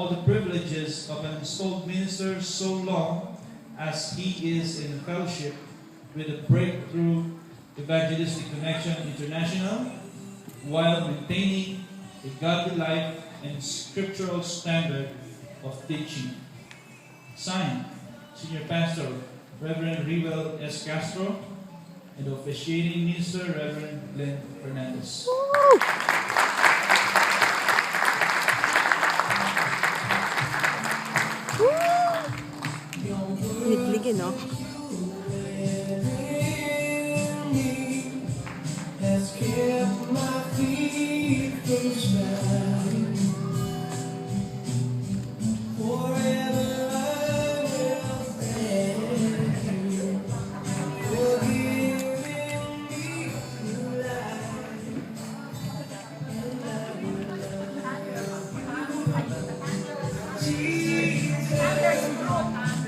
all the privileges of an installed minister so long as he is in fellowship with the Breakthrough Evangelistic Connection International, while maintaining a godly life and scriptural standard of teaching. Signed, Senior Pastor Reverend Rivel S. Castro, and officiating minister Reverend Glenn Fernandez. Ligligin, no?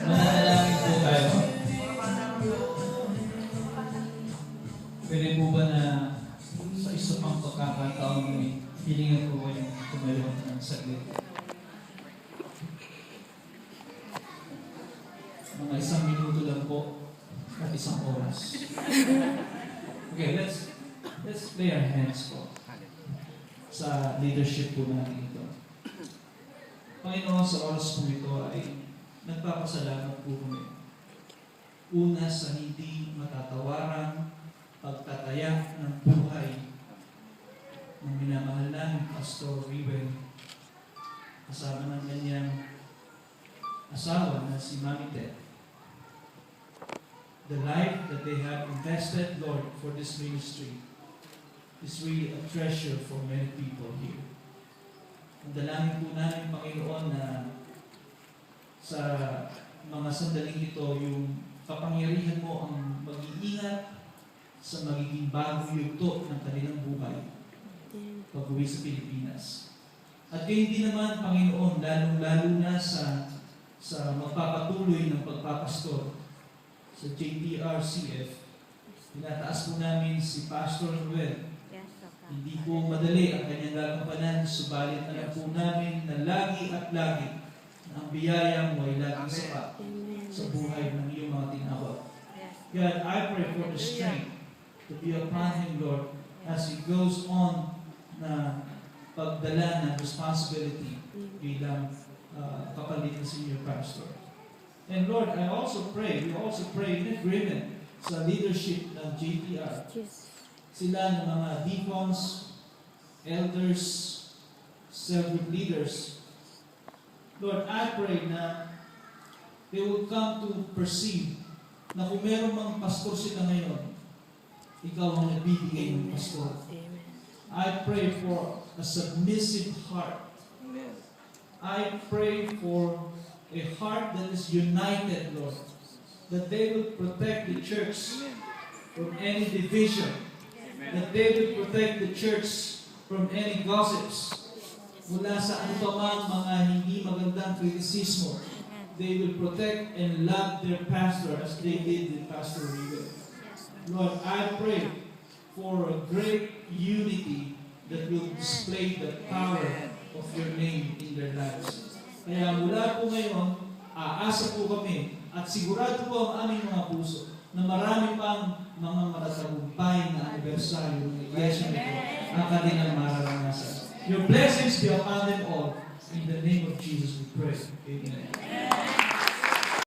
Manalangin po tayo. Pwede po ba na sa isa pang pagkakataon may hilingan po kayong tumayo ng saglit? Mga 1 minuto lang po at 1 oras. Okay, let's lay our hands po sa leadership po natin ito. Panginoon, sa oras po ito ay nagpapasalamat po kami. Una sa hindi matatawarang pagtataya ng buhay ng minamahal namin Pastor Rivel, kasama ng kanyang asawa na si Mami Ted. The life that they have invested, Lord, for this ministry is really a treasure for many people here. Ang dalangin po namin, Panginoon, na sa mga sandaling ito, yung kapangyarihan mo ang mag-iingat sa magiging bagong yugto ng kanilang buhay pag-uwi sa Pilipinas. At gayon din naman, Panginoon, lalong-lalo na sa magpapatuloy ng pagpapastor sa JTRCF, tinataas po namin si Pastor Noel. Hindi po madali ang kanyang gagampanan, subalit alam po namin na lagi at lagi na ang biyaya mo ay laging sapat sa buhay ng iyong mga tinawag. God, I pray for the strength to be upon him, Lord, as he goes on na pagdala ng responsibility bilang kapalit na senior pastor. And Lord, we also pray in agreement sa leadership ng JTR. Sila ng mga deacons, elders, cell-group leaders. Lord, I pray na they will come to perceive na kung meron mang pastor sila ngayon, ikaw ang nagbibigay ng pastor. I pray for a submissive heart. I pray for a heart that is united, Lord, that they will protect the church from any division, that they will protect the church from any gossips, mula sa anumang mga hindi magandang kritisismo. They will protect and love their pastor as they did with Pastor Rivel. Lord, I pray for a great unity that will display the power of your name in their lives. Kaya mula po ngayon, aasa po kami at sigurado po ang aming mga puso na marami pang mga matatagumpay na anibersaryo ng Iglesia nito ang kanilang mararanasan. Your blessings be upon them all. In the name of Jesus we pray. Amen.